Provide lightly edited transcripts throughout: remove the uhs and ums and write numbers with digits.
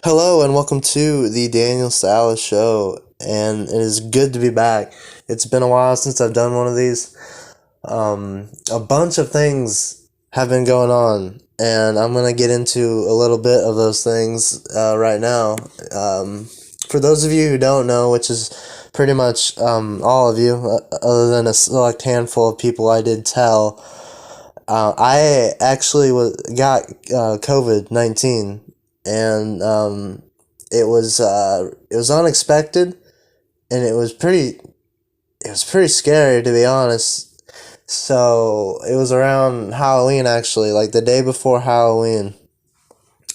Hello and welcome to the Salla Show, and it is good to be back. It's been a while since I've done one of these. A bunch of things have been going on, and I'm gonna get into a little bit of those things right now. For those of you who don't know, which is pretty much all of you, other than a select handful of people I did tell, I actually got COVID-19. And it was unexpected, and it was pretty scary, to be honest. So it was around Halloween, actually, like the day before Halloween.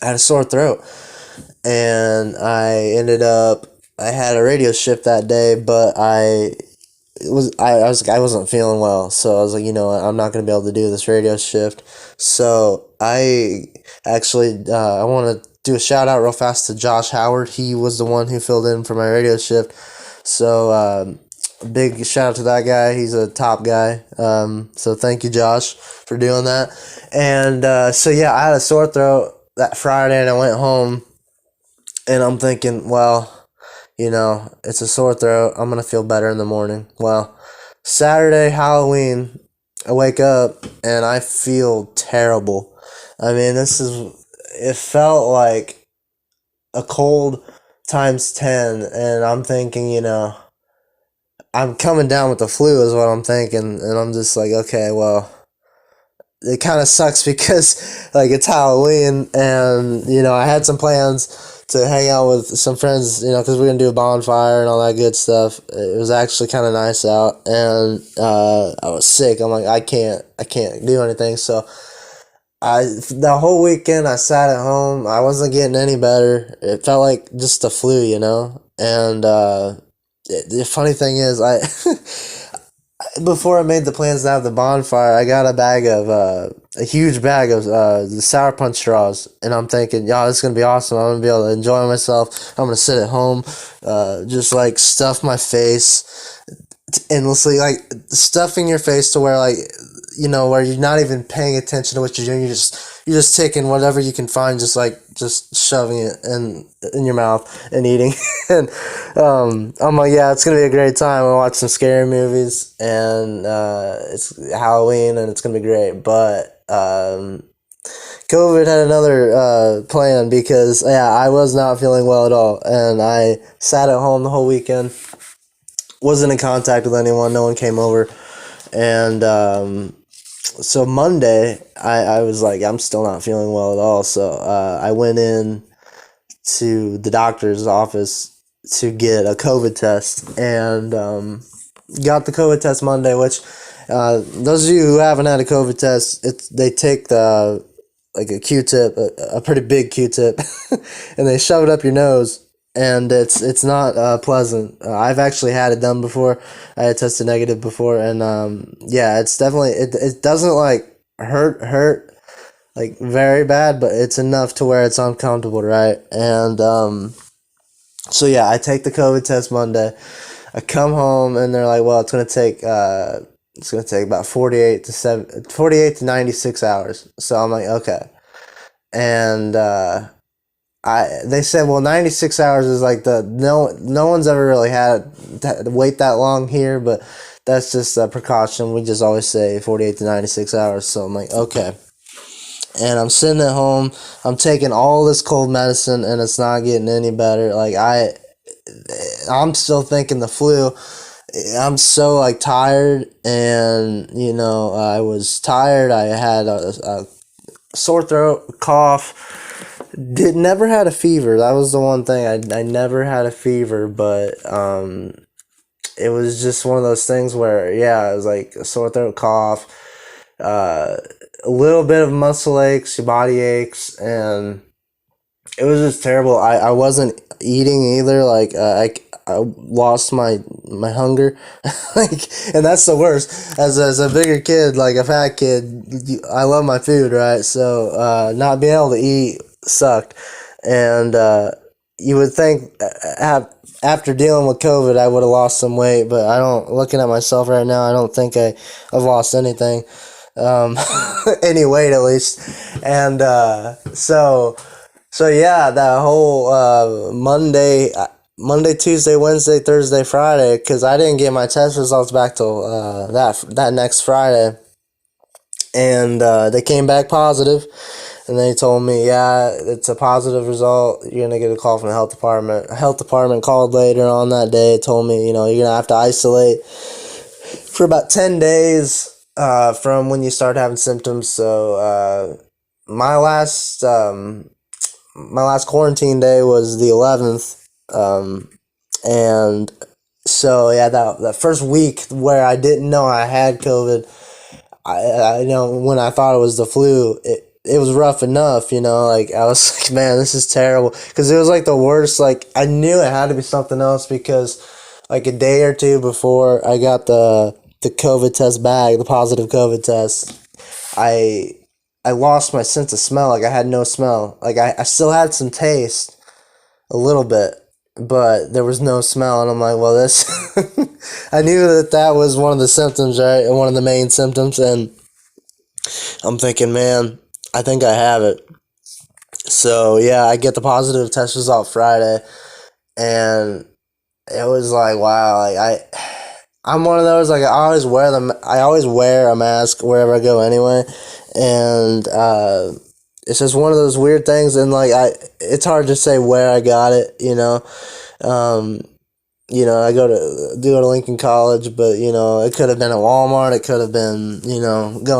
I had a sore throat, and I had a radio shift that day, but I wasn't feeling well, so I was like, I'm not gonna be able to do this radio shift. So I want to do a shout out real fast to Josh Howard. He was the one who filled in for my radio shift. So big shout out to that guy. He's a top guy. So thank you, Josh, for doing that. And so yeah, I had a sore throat that Friday, and I went home, and I'm thinking, well, it's a sore throat. I'm going to feel better in the morning. Well, Saturday, Halloween, I wake up and I feel terrible. I mean, it felt like a cold times 10. And I'm thinking, I'm coming down with the flu is what I'm thinking. And I'm just like, okay, well, it kind of sucks because like it's Halloween, and I had some plans to hang out with some friends, because we're gonna do a bonfire and all that good stuff. It was actually kind of nice out, and I was sick. I'm like, I can't do anything. So the whole weekend I sat at home. I wasn't getting any better. It felt like just the flu, And the funny thing is, before I made the plans to have the bonfire, I got a huge bag of the Sour Punch straws, and I'm thinking, yeah, this is gonna be awesome. I'm gonna be able to enjoy myself. I'm gonna sit at home, just like stuff my face endlessly, like stuffing your face to where where you're not even paying attention to what you're doing. You're just taking whatever you can find, just shoving it in your mouth and eating. And I'm like, yeah, it's gonna be a great time. I watch some scary movies, and it's Halloween, and it's gonna be great. But COVID had another plan, because yeah, I was not feeling well at all, and I sat at home the whole weekend. Wasn't in contact with anyone. No one came over, and so Monday, I was like, I'm still not feeling well at all. So I went in to the doctor's office to get a COVID test, and got the COVID test Monday, which those of you who haven't had a COVID test, they take like a Q-tip, a pretty big Q-tip, and they shove it up your nose. And it's not pleasant. I've actually had it done before. I had tested negative before, and yeah, it's definitely it doesn't like hurt like very bad, but it's enough to where it's uncomfortable, right? And so yeah, I take the COVID test Monday. I come home, and they're like, well, it's gonna take about 48 to 96 hours. So I'm like, okay, and they said, well, 96 hours is like no one's ever really had to wait that long here, but that's just a precaution. We just always say 48 to 96 hours. So I'm like, okay. And I'm sitting at home, I'm taking all this cold medicine, and it's not getting any better. Like I'm still thinking the flu. I'm so like tired, and I was tired. I had a sore throat, cough. Never had a fever. That was the one thing. I never had a fever, but it was just one of those things where, yeah, it was like a sore throat, cough, a little bit of muscle aches, your body aches, and it was just terrible. I wasn't eating either. Like I lost my hunger, like, and that's the worst. As a bigger kid, like a fat kid, I love my food, right? So not being able to eat sucked, and you would think after dealing with COVID, I would have lost some weight, but I don't. Looking at myself right now, I don't think I've lost anything, any weight at least, and so So yeah, that whole Monday, Tuesday, Wednesday, Thursday, Friday, because I didn't get my test results back till that next Friday, and they came back positive, and they told me, yeah, it's a positive result. You're gonna get a call from the health department. A health department called later on that day, told me, you're gonna have to isolate for about 10 days from when you start having symptoms. So my last my last quarantine day was the 11th, and so yeah, that first week where I didn't know I had COVID, I when I thought it was the flu, it was rough enough, like I was like, man, this is terrible, because it was like the worst. Like I knew it had to be something else, because like a day or two before I got the COVID test back, the positive COVID test, I I lost my sense of smell. Like I had no smell. Like I still had some taste, a little bit, but there was no smell. And I'm like, well, this, I knew that was one of the symptoms, right? One of the main symptoms. And I'm thinking, man, I think I have it. So yeah, I get the positive test result Friday, and it was like, wow, like I'm one of those, like I always wear a mask wherever I go anyway, and it's just one of those weird things, and like it's hard to say where I got it, um, I go to Lincoln College, but it could have been at Walmart, it could have been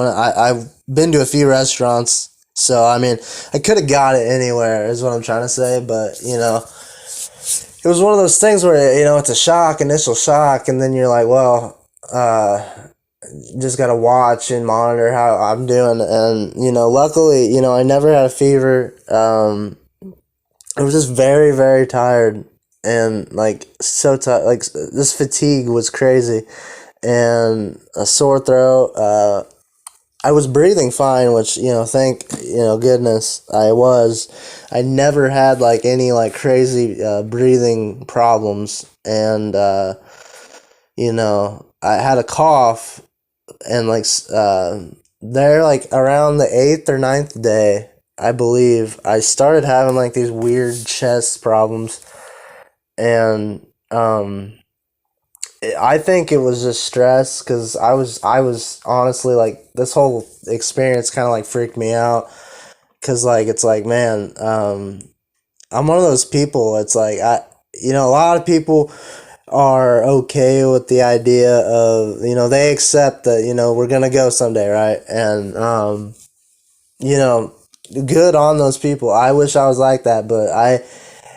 I've been to a few restaurants, so I mean I could have got it anywhere is what I'm trying to say, but it was one of those things where it's a initial shock, and then you're like, well, just gotta watch and monitor how I'm doing, and luckily, I never had a fever. I was just very, very tired, and like so tired. Like this fatigue was crazy, and a sore throat. I was breathing fine, which thank goodness I was. I never had like any like crazy breathing problems, and I had a cough, and like there, like around the 8th or 9th day, I believe, I started having like these weird chest problems, and I think it was just stress, because I was honestly like, this whole experience kind of like freaked me out, because like it's like, man, I'm one of those people. It's like a lot of people are okay with the idea of, they accept that, we're gonna go someday, right? And you know good on those people. I wish I was like that, but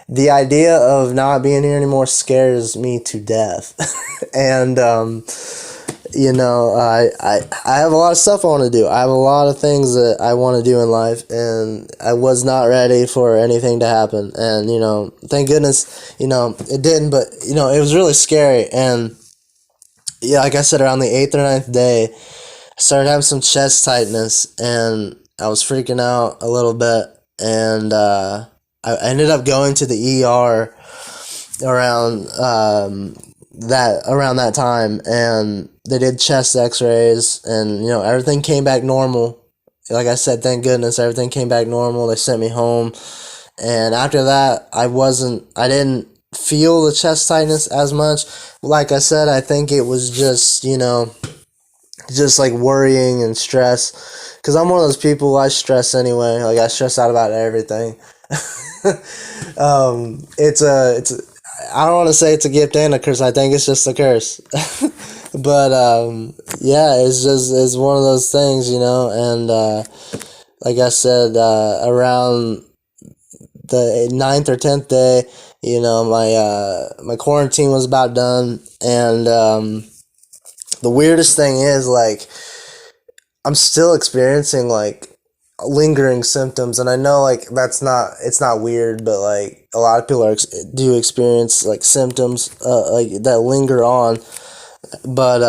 the idea of not being here anymore scares me to death. And I have a lot of stuff I want to do. I have a lot of things that I want to do in life, and I was not ready for anything to happen. And thank goodness, it didn't. But it was really scary. And yeah, like I said, around the 8th or 9th day, I started having some chest tightness, and I was freaking out a little bit. And I ended up going to the ER around that time, and they did chest X-rays, and everything came back normal. Like I said, thank goodness, everything came back normal. They sent me home, and after that, I didn't feel the chest tightness as much. Like I said, I think it was just like worrying and stress, because I'm one of those people, I stress anyway. Like I stress out about everything. It's I don't want to say it's a gift and a curse. I think it's just a curse. But yeah, it's one of those things, and like I said, around the 9th or 10th day, my quarantine was about done, and the weirdest thing is, like, I'm still experiencing like lingering symptoms, and I know like it's not weird, but like a lot of people do experience like symptoms like that linger on, but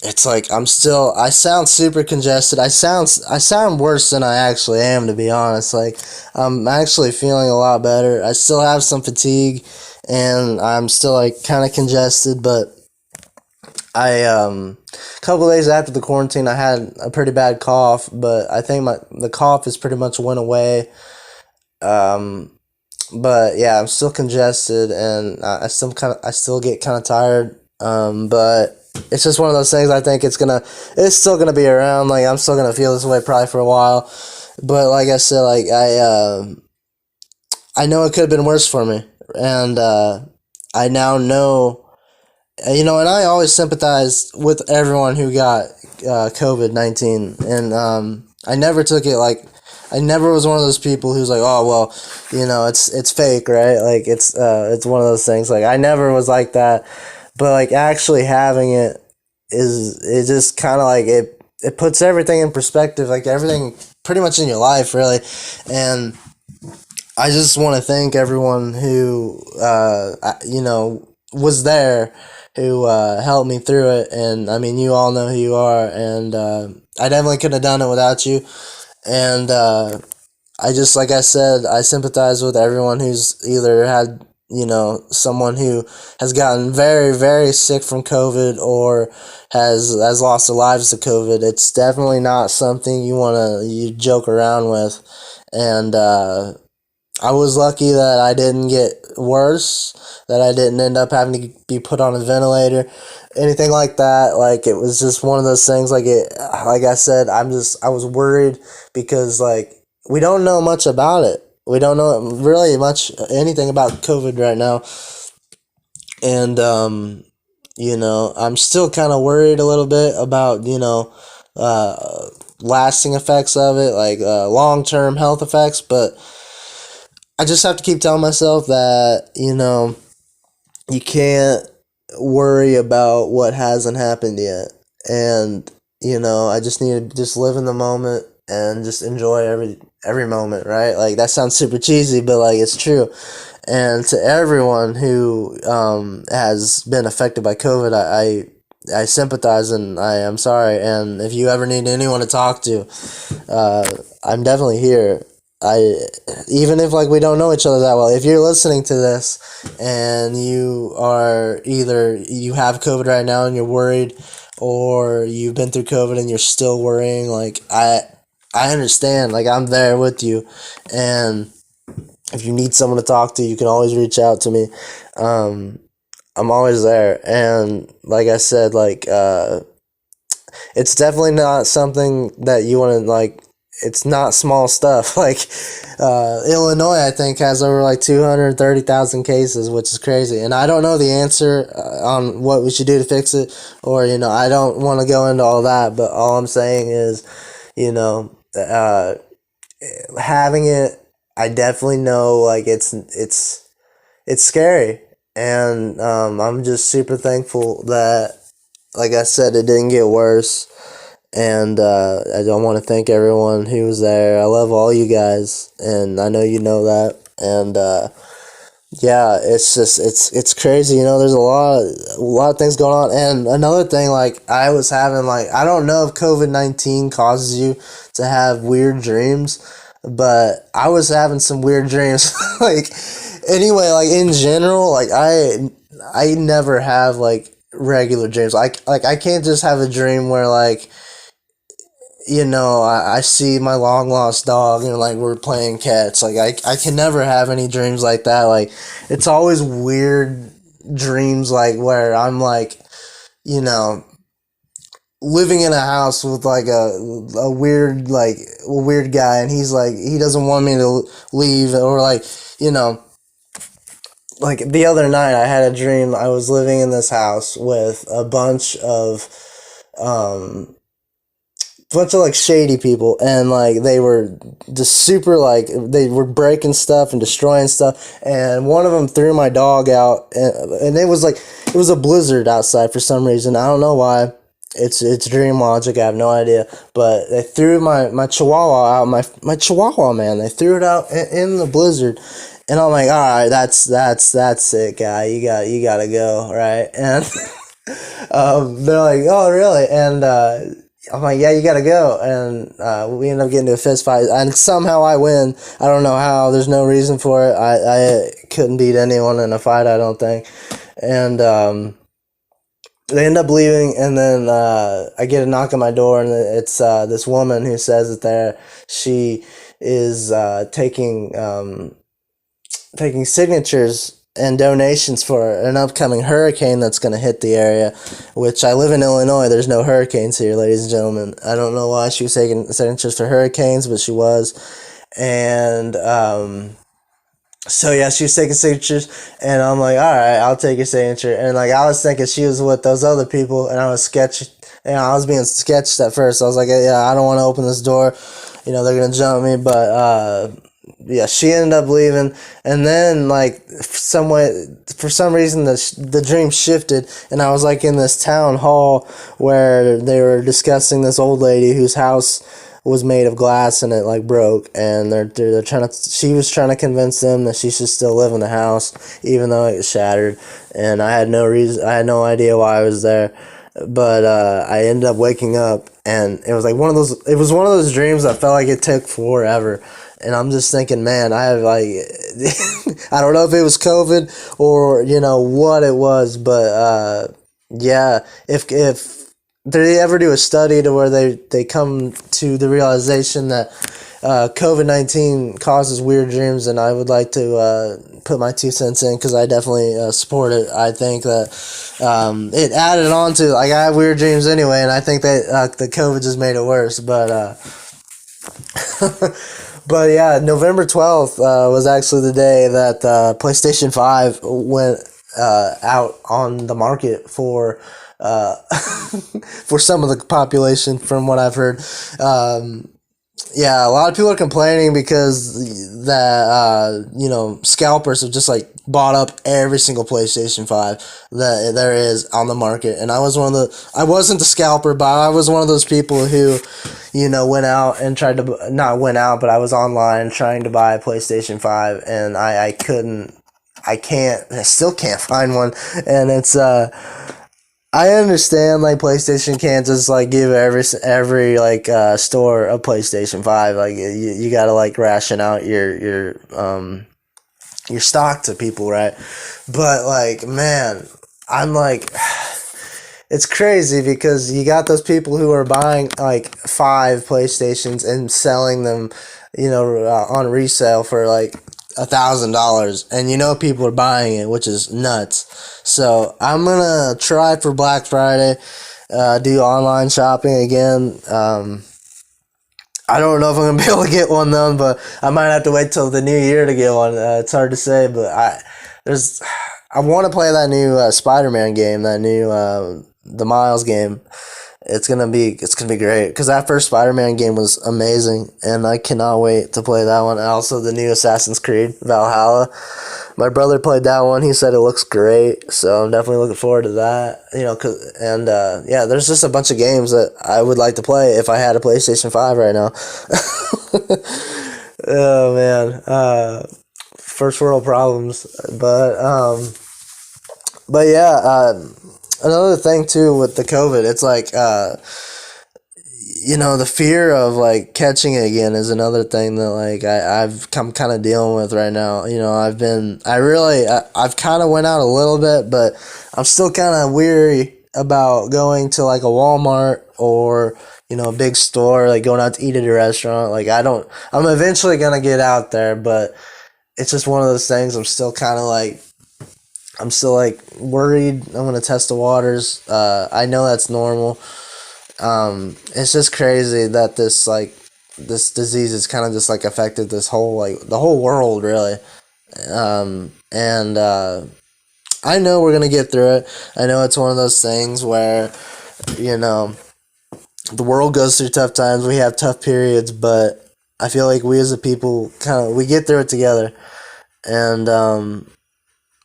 it's like I sound super congested. I sound worse than I actually am, to be honest. Like I'm actually feeling a lot better. I still have some fatigue, and I'm still like kind of congested, but a couple days after the quarantine, I had a pretty bad cough, but I think the cough has pretty much went away. But yeah, I'm still congested, and I still get kind of tired. But it's just one of those things. I think it's still gonna be around. Like I'm still gonna feel this way probably for a while. But like I said, like I know it could have been worse for me, and I now know, and I always sympathized with everyone who got COVID-19, and I never took it like. I never was one of those people who's like, oh well, it's fake, right? Like it's one of those things. Like I never was like that, but like actually having it just kind of like it puts everything in perspective, like everything pretty much in your life, really, and I just want to thank everyone who, was there, who helped me through it. And I mean, you all know who you are, and I definitely couldn't have done it without you. And like I said, I sympathize with everyone who's either had, someone who has gotten very, very sick from COVID or has lost their lives to COVID. It's definitely not something you joke around with. And, I was lucky that I didn't get worse, that I didn't end up having to be put on a ventilator, anything like that. Like it was just one of those things. Like I said, I was worried because like we don't know much about it. We don't know really much anything about COVID right now, and I'm still kind of worried a little bit about lasting effects of it, like long term health effects, but. I just have to keep telling myself that, you can't worry about what hasn't happened yet. And, I just need to just live in the moment and just enjoy every moment, right? Like that sounds super cheesy, but like it's true. And to everyone who has been affected by COVID, I sympathize and I am sorry. And if you ever need anyone to talk to, I'm definitely here. Even if like we don't know each other that well, if you're listening to this and you have COVID right now and you're worried, or you've been through COVID and you're still worrying, like I understand, like I'm there with you, and if you need someone to talk to, you can always reach out to me. I'm always there, and like I said, like it's definitely not something that you want to like. It's not small stuff. Like Illinois, I think, has over like 230,000 cases, which is crazy. And I don't know the answer on what we should do to fix it, or I don't want to go into all that. But all I'm saying is, having it, I definitely know like it's scary, and I'm just super thankful that, like I said, it didn't get worse. And I don't want to thank everyone who was there. I love all you guys, and I know you know that. And yeah, it's just it's crazy. There's a lot of things going on. And another thing, like I was having, like I don't know if COVID-19 causes you to have weird dreams, but I was having some weird dreams. Like anyway, like in general, like I never have like regular dreams. I can't just have a dream where like. I see my long lost dog and like we're playing catch. Like I can never have any dreams like that. Like it's always weird dreams like where I'm like, living in a house with like a weird guy, and he's like he doesn't want me to leave, or like, like the other night I had a dream I was living in this house with a bunch of like shady people, and like they were just super like they were breaking stuff and destroying stuff, and one of them threw my dog out, and it was a blizzard outside for some reason. I don't know why. It's dream logic. I have no idea. But they threw my chihuahua out. My chihuahua, man, they threw it out in the blizzard, and I'm like, all right, that's it, guy. You gotta go, right? And they're like, oh really? And I'm like, yeah, you gotta go. And we end up getting into a fist fight, and somehow I win. I don't know how. There's no reason for it. I couldn't beat anyone in a fight, I don't think. And they end up leaving, and then I get a knock on my door, and it's this woman who says that she is taking signatures and donations for an upcoming hurricane that's going to hit the area, which I live in Illinois. There's no hurricanes here, ladies and gentlemen. I don't know why she was taking signatures for hurricanes, but she was. And so yeah, she was taking signatures, and I'm like, all right, I'll take your signature. And like, I was thinking she was with those other people, and I was being sketched at first. I was like, yeah, I don't want to open this door, they're gonna jump me. But yeah, she ended up leaving, and then like for some reason the dream shifted, and I was like in this town hall where they were discussing this old lady whose house was made of glass and it like broke, and she was trying to convince them that she should still live in the house even though it was shattered, and I had no idea why I was there. But I ended up waking up, and it was one of those dreams that felt like it took forever. And I'm just thinking, man, I have like I don't know if it was COVID or what it was, but yeah, if they ever do a study to where they come to the realization that COVID-19 causes weird dreams, and I would like to put my 2 cents in, because I definitely support it. I think that it added on to, like, I have weird dreams anyway, and I think that the COVID just made it worse. But but yeah, November 12th was actually the day that PlayStation 5 went out on the market for for some of the population, from what I've heard. Yeah, a lot of people are complaining because that scalpers have just like bought up every single PlayStation 5 that there is on the market. And I wasn't the scalper, but I was one of those people who went out and tried to, not went out, but I was online trying to buy a PlayStation 5, and I still can't find one. And it's I understand, like, PlayStation can't just like give every like store a PlayStation 5. Like, you gotta like ration out your stock to people, right? But like, man, I'm like, it's crazy because you got those people who are buying like 5 PlayStations and selling them, on resale for like $1,000, and people are buying it, which is nuts. So I'm gonna try for Black Friday, do online shopping again. I don't know if I'm gonna be able to get one though, but I might have to wait till the new year to get one. It's hard to say, but I want to play that new Spider-Man game, that new the Miles game. It's gonna be great, because that first Spider-Man game was amazing, and I cannot wait to play that one. And also the new Assassin's Creed Valhalla. My brother played that one. He said it looks great, so I'm definitely looking forward to that. Yeah, there's just a bunch of games that I would like to play if I had a PlayStation 5 right now. Oh man, first world problems, but yeah. Another thing too with the COVID, it's like the fear of like catching it again is another thing that like I've come kind of dealing with right now. I've kind of went out a little bit, but I'm still kind of weary about going to like a Walmart or a big store, like going out to eat at a restaurant. Like, I'm eventually gonna get out there, but it's just one of those things. I'm still worried. I'm gonna test the waters. I know that's normal. It's just crazy that this disease has kind of just like affected the whole world, really. And I know we're gonna get through it. I know it's one of those things where the world goes through tough times. We have tough periods, but I feel like we as a people we get through it together. And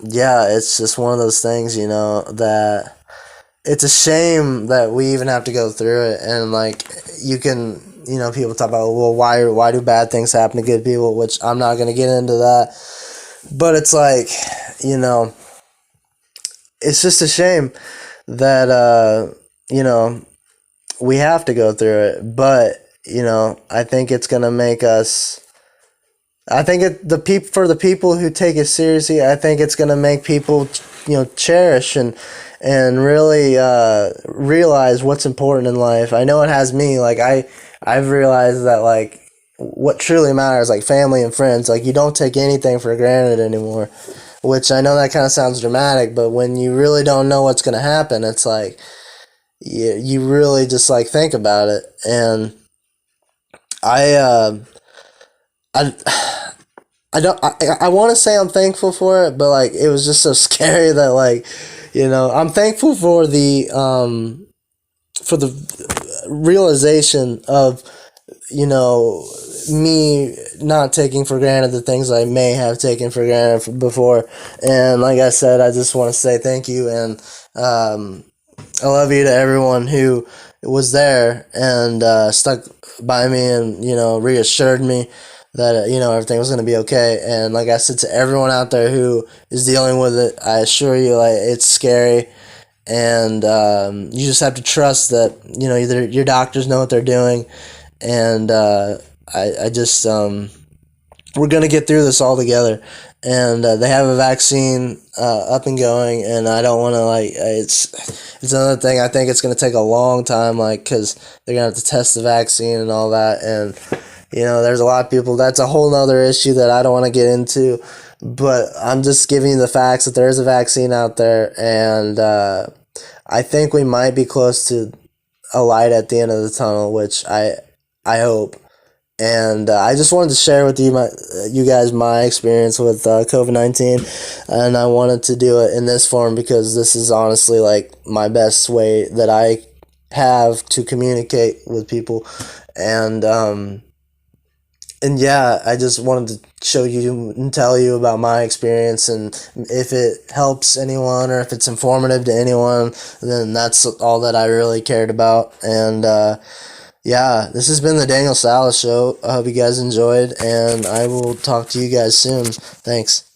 yeah, it's just one of those things, that it's a shame that we even have to go through it. And like, you can, people talk about, well, why do bad things happen to good people, which I'm not going to get into that. But it's like, it's just a shame that, we have to go through it. But, I think it's going to make us, for the people who take it seriously, I think it's gonna make people, cherish and really realize what's important in life. I know it has me. Like, I've realized that, like, what truly matters, like family and friends. Like, you don't take anything for granted anymore, which I know that kind of sounds dramatic, but when you really don't know what's going to happen, it's like you really just like think about it. And I I I want to say I'm thankful for it, but like it was just so scary that like, I'm thankful for the realization of, me not taking for granted the things I may have taken for granted before. And like I said, I just want to say thank you, and I love you to everyone who was there and stuck by me and, reassured me that, everything was going to be okay. And like I said, to everyone out there who is dealing with it, I assure you, like, it's scary. And you just have to trust that, either your doctors know what they're doing. And I just, we're going to get through this all together. And they have a vaccine up and going, and I don't want to, like, it's another thing. I think it's going to take a long time, like, because they're going to have to test the vaccine and all that. And, there's a lot of people, that's a whole nother issue that I don't want to get into. But I'm just giving you the facts that there is a vaccine out there, and I think we might be close to a light at the end of the tunnel, which I hope. And I just wanted to share with you guys my experience with COVID-19, and I wanted to do it in this form because this is honestly like my best way that I have to communicate with people. And yeah, I just wanted to show you and tell you about my experience, and if it helps anyone or if it's informative to anyone, then that's all that I really cared about. And yeah, this has been the Daniel Salla Show. I hope you guys enjoyed, and I will talk to you guys soon. Thanks.